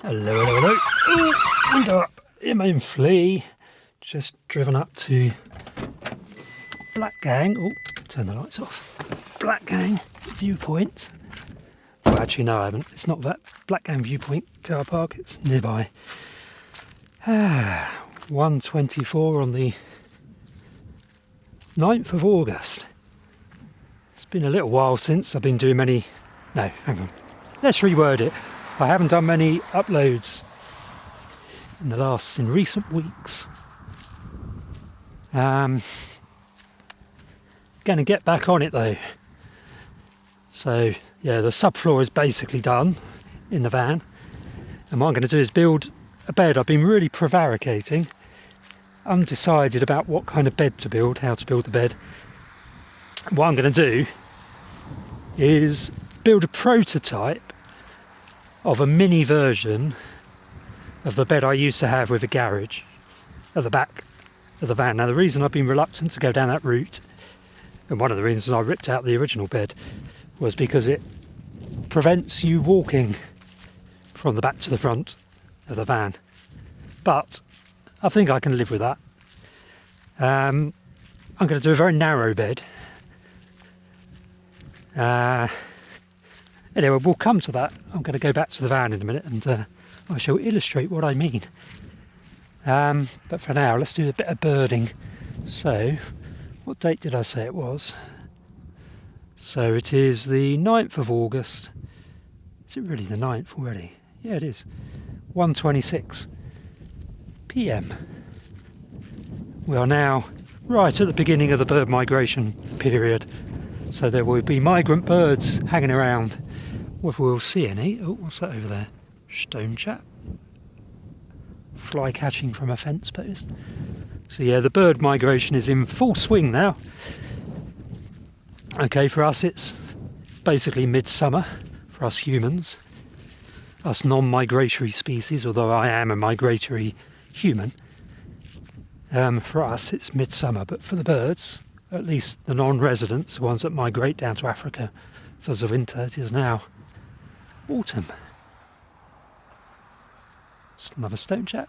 Hello, hello, hello. Oh, window up. I'm in Flea. Just driven up to Blackgang. Oh, turn the lights off. Blackgang viewpoint. Well, actually, no, I haven't. It's not that Blackgang viewpoint car park. It's nearby. 1:24 on the 9th of August. It's been a little while since I've been doing many... No, hang on. Let's reword it. I haven't done many uploads in recent weeks. Going to get back on it though. So yeah, the subfloor is basically done in the van, and what I'm going to do is build a bed. I've been really prevaricating, undecided about what kind of bed to build, how to build the bed. What I'm going to do is build a prototype of a mini version of the bed I used to have with a garage at the back of the van. Now, the reason I've been reluctant to go down that route, and one of the reasons I ripped out the original bed, was because it prevents you walking from the back to the front of the van. But I think I can live with that. I'm going to do a very narrow bed. Anyway, we'll come to that. I'm going to go back to the van in a minute and I shall illustrate what I mean. But for now, let's do a bit of birding. So, what date did I say it was? So it is the 9th of August. Is it really the 9th already? Yeah, it is. 1:26 PM. We are now right at the beginning of the bird migration period. So there will be migrant birds hanging around. Whether we'll see any... Oh, what's that over there? Stone chap. Fly catching from a fence post. So yeah, the bird migration is in full swing now. Okay, for us it's basically midsummer, for us humans. Us non-migratory species, although I am a migratory human. For us it's midsummer, but for the birds, at least the non-residents, the ones that migrate down to Africa for the winter, it is now autumn. Just another stone chat.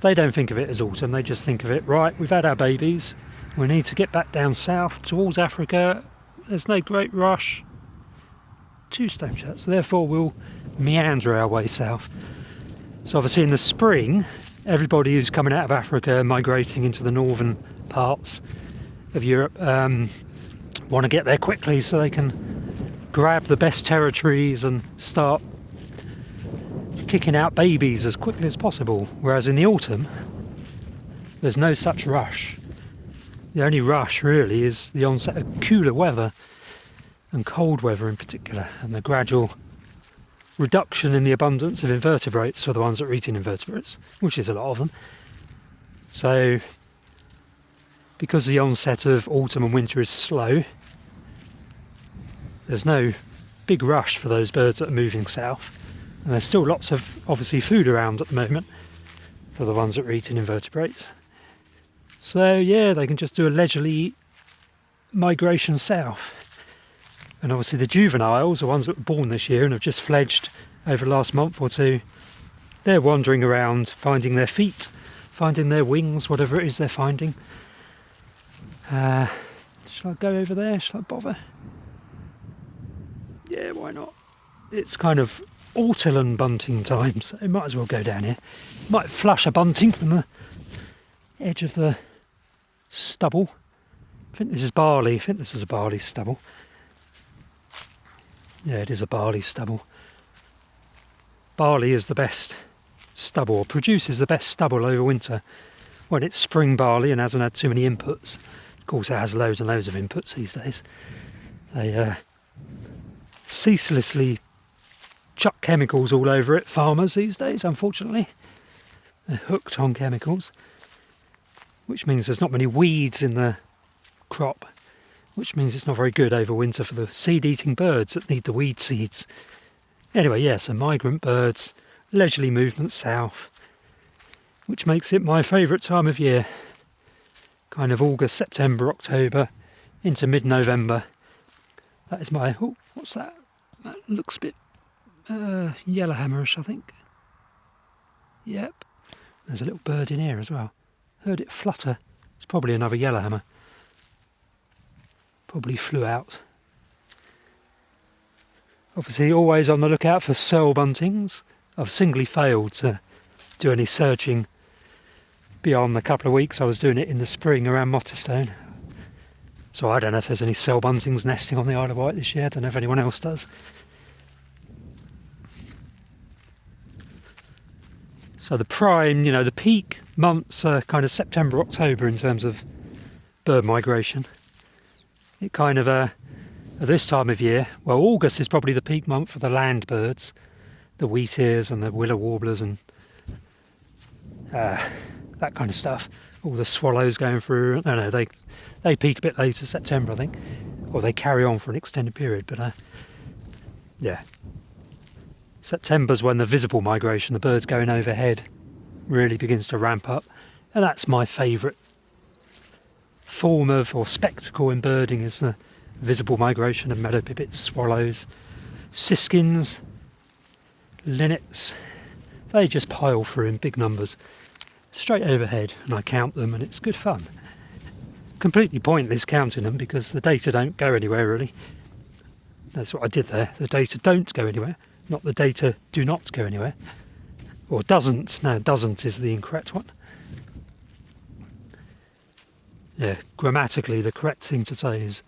They don't think of it as autumn, they just think of it, right, we've had our babies, we need to get back down south towards Africa, there's no great rush. 2 stone chats, therefore we'll meander our way south. So obviously in the spring, everybody who's coming out of Africa, migrating into the northern parts of Europe, want to get there quickly so they can grab the best territories and start kicking out babies as quickly as possible. Whereas in the autumn, there's no such rush. The only rush really is the onset of cooler weather, and cold weather in particular, and the gradual reduction in the abundance of invertebrates for the ones that are eating invertebrates, which is a lot of them. So, because the onset of autumn and winter is slow, there's no big rush for those birds that are moving south, and there's still lots of obviously food around at the moment for the ones that are eating invertebrates. So yeah, they can just do a leisurely migration south. And obviously the juveniles, the ones that were born this year and have just fledged over the last month or two, they're wandering around, finding their feet, finding their wings, whatever it is they're finding. Shall I go over there? Shall I bother? Yeah, why not? It's kind of ortolan bunting time, so it might as well go down here. Might flush a bunting from the edge of the stubble. I think this is barley. I think this is a barley stubble. Yeah, it is a barley stubble. Barley is the best stubble, or produces the best stubble over winter when it's spring barley and hasn't had too many inputs. Of course, it has loads and loads of inputs these days. They ceaselessly chuck chemicals all over it, farmers these days, unfortunately. They're hooked on chemicals, which means there's not many weeds in the crop, which means it's not very good over winter for the seed-eating birds that need the weed seeds. Anyway, yeah, so migrant birds, leisurely movement south, which makes it my favourite time of year. Kind of August, September, October, into mid-November. That is my... Oh, what's that? That looks a bit yellowhammerish, I think. Yep. There's a little bird in here as well. Heard it flutter. It's probably another yellowhammer. Probably flew out. Obviously always on the lookout for cell buntings. I've singly failed to do any searching beyond the couple of weeks I was doing it in the spring around Motterstone. So I don't know if there's any cell buntings nesting on the Isle of Wight this year. I don't know if anyone else does. So the prime, the peak months are kind of September, October in terms of bird migration. It kind of, at this time of year, well, August is probably the peak month for the land birds, the wheatears and the willow warblers and that kind of stuff. All the swallows going through. No, they peak a bit later, September, I think, or they carry on for an extended period. But yeah, September's when the visible migration, the birds going overhead, really begins to ramp up, and that's my favourite form of or spectacle in birding, is the visible migration of meadow pipits, swallows, siskins, linnets. They just pile through in big numbers straight overhead, and I count them, and it's good fun. Completely pointless counting them because the data don't go anywhere really. That's what I did there. The data don't go anywhere, not the data do not go anywhere. Or doesn't. No, doesn't is the incorrect one. Yeah, grammatically the correct thing to say is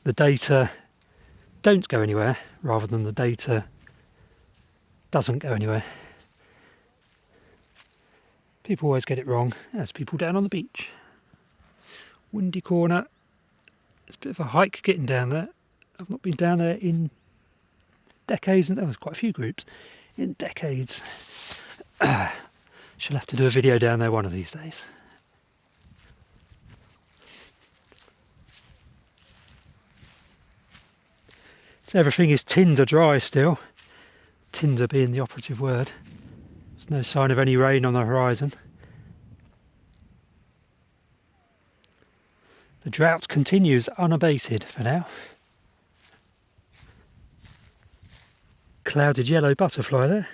the data don't go anywhere rather than the data doesn't go anywhere. People always get it wrong, as people down on the beach. Windy Corner. It's a bit of a hike getting down there. I've not been down there in decades, and there was quite a few groups in decades. Shall have to do a video down there one of these days. So everything is tinder dry still. Tinder being the operative word. There's no sign of any rain on the horizon. The drought continues unabated for now. Clouded yellow butterfly there.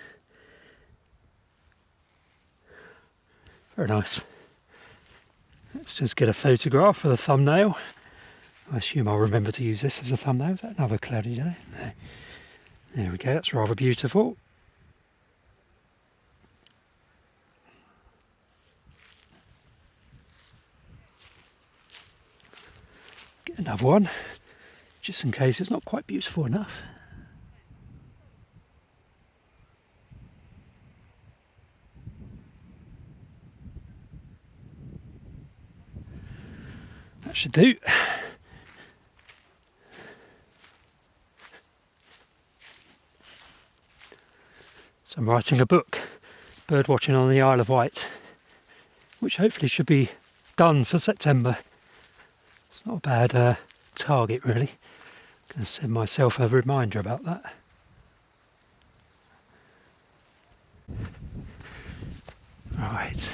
Very nice. Let's just get a photograph for the thumbnail. I assume I'll remember to use this as a thumbnail. Is that another clouded yellow? No. There we go, that's rather beautiful. Get another one, just in case it's not quite beautiful enough. That should do. So I'm writing a book, bird watching on the Isle of Wight, which hopefully should be done for September. It's not a bad target really. I'm going to send myself a reminder about that. Right.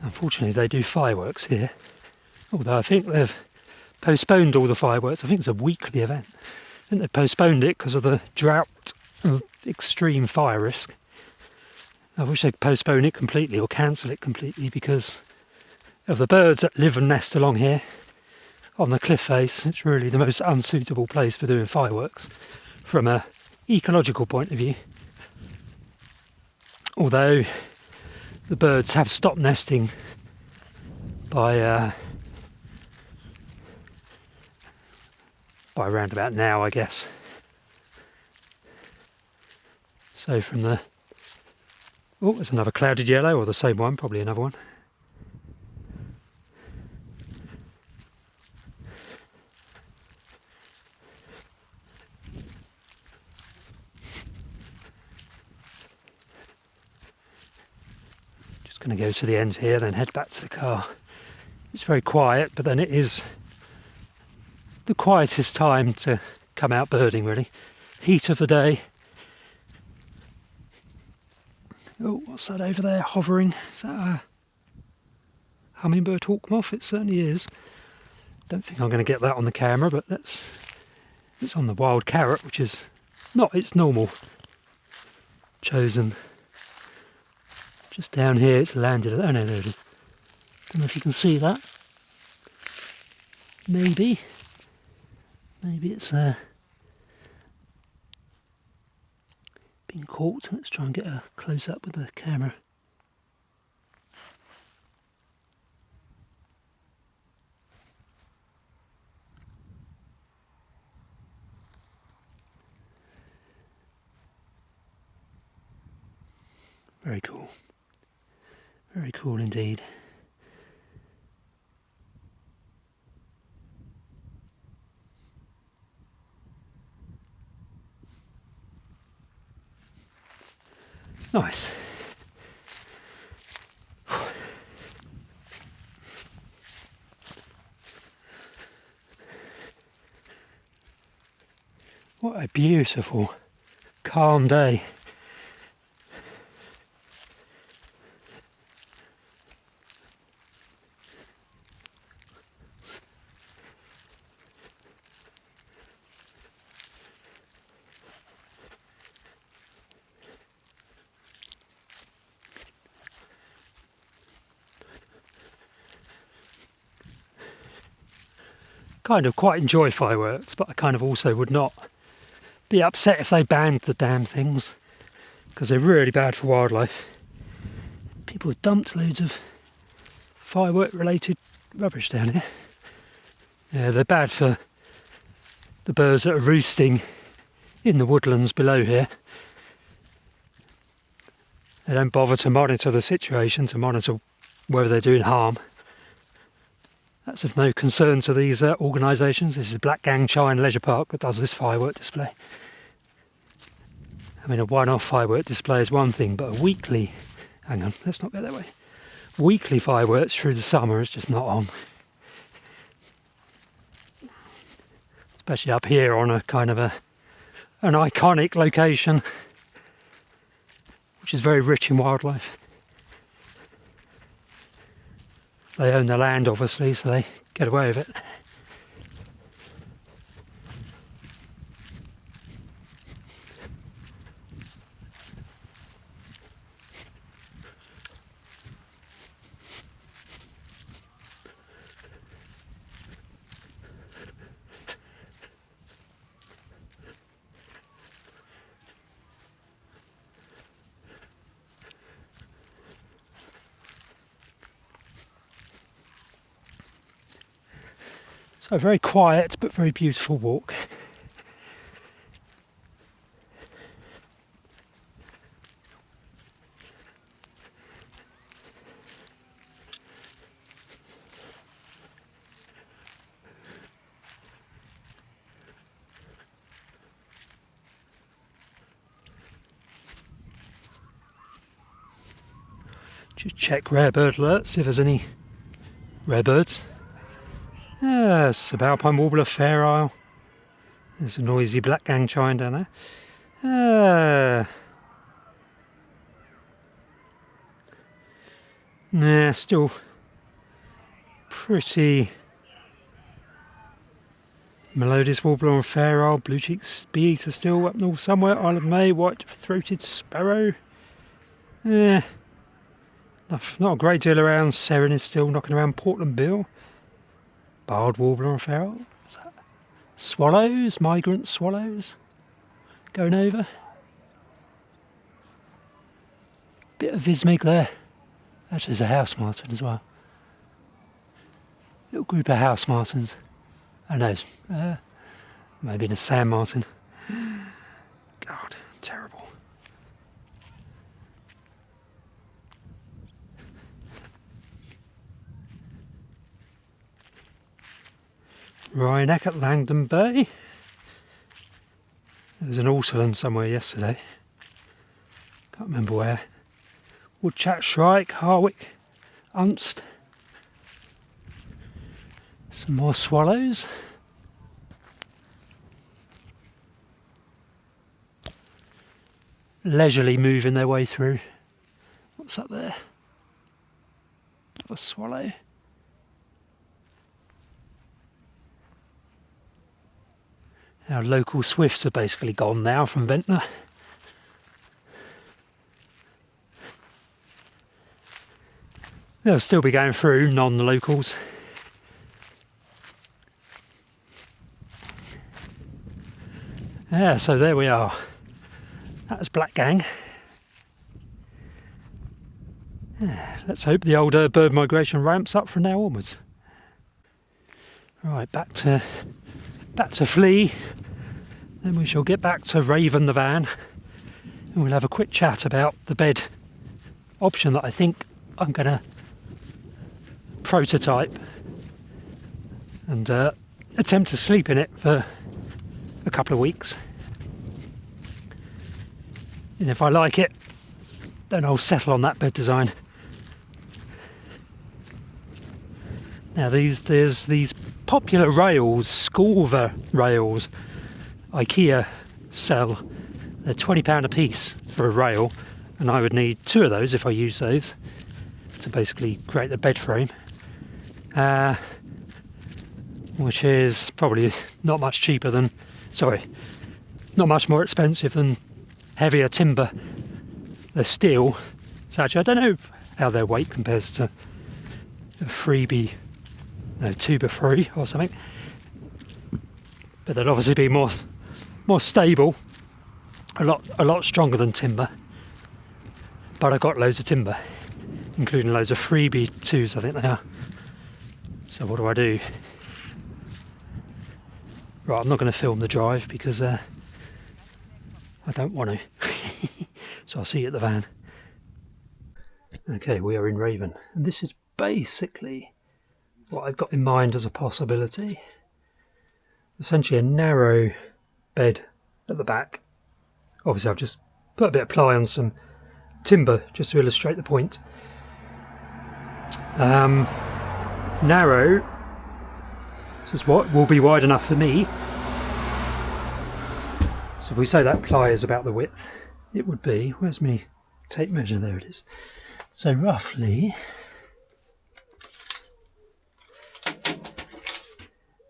Unfortunately they do fireworks here, although I think they've postponed all the fireworks. I think it's a weekly event. I think they've postponed it because of the drought and extreme fire risk. I wish they'd postpone it completely or cancel it completely because of the birds that live and nest along here on the cliff face. It's really the most unsuitable place for doing fireworks from an ecological point of view. Although the birds have stopped nesting by around about now, I guess. So from the... Oh, there's another clouded yellow, or the same one, probably another one. Just going to go to the end here, then head back to the car. It's very quiet, but then it is the quietest time to come out birding, really. Heat of the day. Oh, what's that over there hovering? Is that a hummingbird hawk moth? It certainly is. Don't think I'm going to get that on the camera, but it's on the wild carrot, which is not its normal chosen. Just down here it's landed. Oh no, there it is. Don't know if you can see that. Maybe it's been caught. Let's try and get a close up with the camera. Very cool. Very cool indeed. Nice. What a beautiful, calm day. Kind of quite enjoy fireworks, but I kind of also would not be upset if they banned the damn things, because they're really bad for wildlife. People have dumped loads of firework related rubbish down here. Yeah, they're bad for the birds that are roosting in the woodlands below here. They don't bother to monitor the situation, to monitor whether they're doing harm. That's of no concern to these organisations. This is Blackgang Chine Leisure Park that does this firework display. I mean, a one-off firework display is one thing, but a weekly... Hang on, let's not go that way. Weekly fireworks through the summer is just not on. Especially up here on a kind of an iconic location, which is very rich in wildlife. They own the land, obviously, so they get away with it. So a very quiet but very beautiful walk. Just check rare bird alerts, see if there's any rare birds. Subalpine warbler, fair isle. There's a noisy blackgang chine down there. Still pretty melodious warbler on fair isle. Blue-cheeked bee-eater still up north somewhere. Isle of May, white-throated sparrow. Not a great deal around. Serin is still knocking around. Portland bill. Barred warbler on fair isle. Swallows, migrant swallows going over. Bit of vismig there. Actually, there's a house martin as well. Little group of house martins. Oh no, maybe a sand martin. God, terrible. Wryneck at Langdon Bay. There was an ortolan somewhere yesterday. Can't remember where. Woodchat shrike, Harwick, Unst. Some more swallows. Leisurely moving their way through. What's up there? A swallow. Our local swifts are basically gone now from Ventnor. They'll still be going through non-locals. Yeah, so there we are. That was Blackgang. Yeah, let's hope the older bird migration ramps up from now onwards. Right, back to Flea. Then we shall get back to Raven the van, and we'll have a quick chat about the bed option that I think I'm going to prototype and attempt to sleep in it for a couple of weeks. And if I like it, then I'll settle on that bed design. Now there's these popular rails, Scorver rails, IKEA sell. They're £20 a piece for a rail, and I would need 2 of those if I use those to basically create the bed frame, which is probably not much cheaper than, not much more expensive than heavier timber. They're steel, so actually I don't know how their weight compares to a freebie, tuber free or something, but they'd obviously be more stable, a lot stronger than timber. But I've got loads of timber, including loads of freebie 2s, I think they are. So what do? Right, I'm not going to film the drive because I don't want to. So I'll see you at the van. Okay, we are in Raven, and this is basically what I've got in mind as a possibility. Essentially a narrow bed at the back. Obviously I've just put a bit of ply on some timber just to illustrate the point. Narrow, this is what will be wide enough for me. So if we say that ply is about the width, it would be, where's me tape measure, there it is. So roughly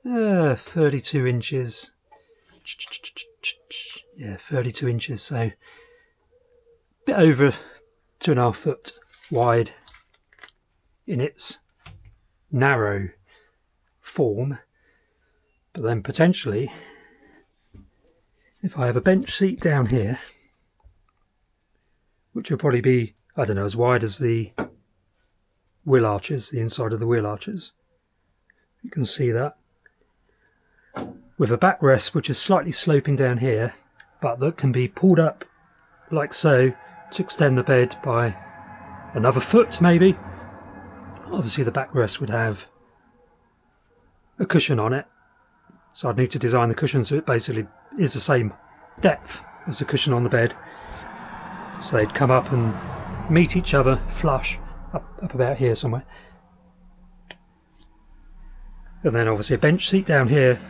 32 inches. Yeah, 32 inches, so a bit over 2.5 foot wide in its narrow form. But then potentially, if I have a bench seat down here, which will probably be, I don't know, as wide as the wheel arches, the inside of the wheel arches, you can see that, with a backrest which is slightly sloping down here, but that can be pulled up like so to extend the bed by another foot maybe. Obviously the backrest would have a cushion on it, so I'd need to design the cushion so it basically is the same depth as the cushion on the bed, so they'd come up and meet each other flush up about here somewhere. And then obviously a bench seat down here.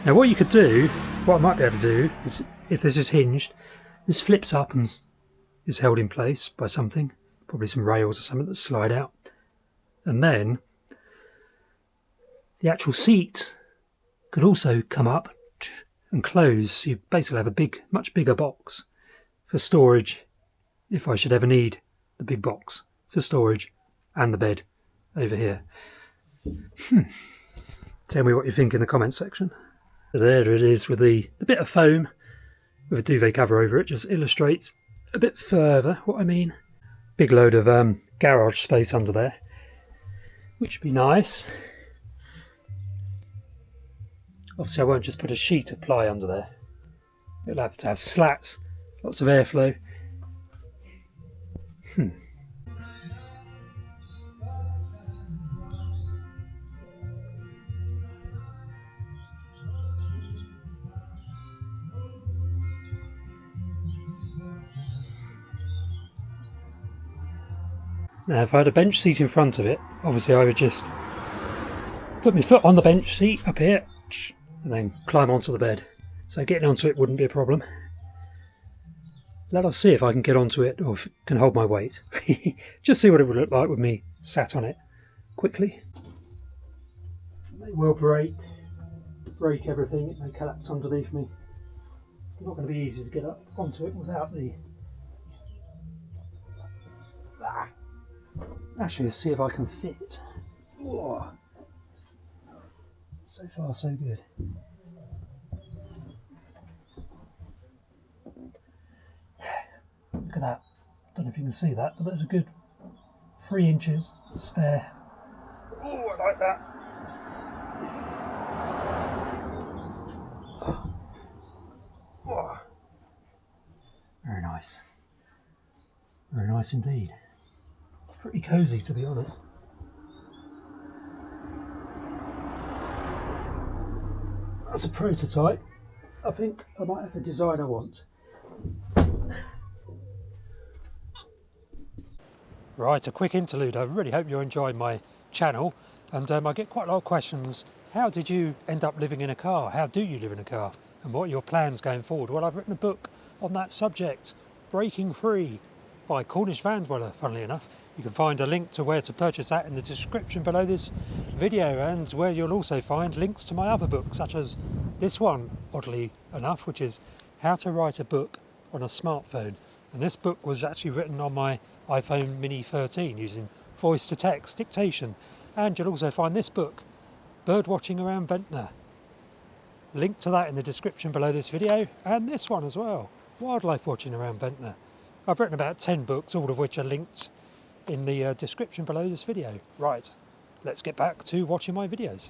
Now what you could do, what I might be able to do, is if this is hinged, this flips up and is held in place by something, probably some rails or something that slide out. And then the actual seat could also come up and close. So you basically have a much bigger box for storage, if I should ever need the big box for storage, and the bed over here. Tell me what you think in the comments section. So there it is with the bit of foam with a duvet cover over it. Just illustrates a bit further what I mean. Big load of garage space under there, which would be nice. Obviously I won't just put a sheet of ply under there. It'll have to have slats, lots of airflow. Now if I had a bench seat in front of it, obviously I would just put my foot on the bench seat up here and then climb onto the bed. So getting onto it wouldn't be a problem. Let us see if I can get onto it or if it can hold my weight. Just see what it would look like with me sat on it quickly. May well break break everything, it may collapse underneath me. It's not going to be easy to get up onto it without the... Actually, let's see if I can fit. Whoa. So far, so good. Yeah, look at that. Don't know if you can see that, but there's a good 3 inches spare. Oh, I like that. Oh. Very nice. Very nice indeed. Pretty cosy, to be honest. That's a prototype. I think I might have the design I want. Right, a quick interlude. I really hope you're enjoying my channel, and I get quite a lot of questions. How did you end up living in a car? How do you live in a car? And what are your plans going forward? Well, I've written a book on that subject, Breaking Free, by Cornish van dweller, funnily enough. You can find a link to where to purchase that in the description below this video, and where you'll also find links to my other books, such as this one, oddly enough, which is How to Write a Book on a Smartphone. And this book was actually written on my iPhone Mini 13 using voice to text dictation. And you'll also find this book, Bird Watching Around Ventnor. Link to that in the description below this video, and this one as well, Wildlife Watching Around Ventnor. I've written about 10 books, all of which are linked in the description below this video. Right, let's get back to watching my videos.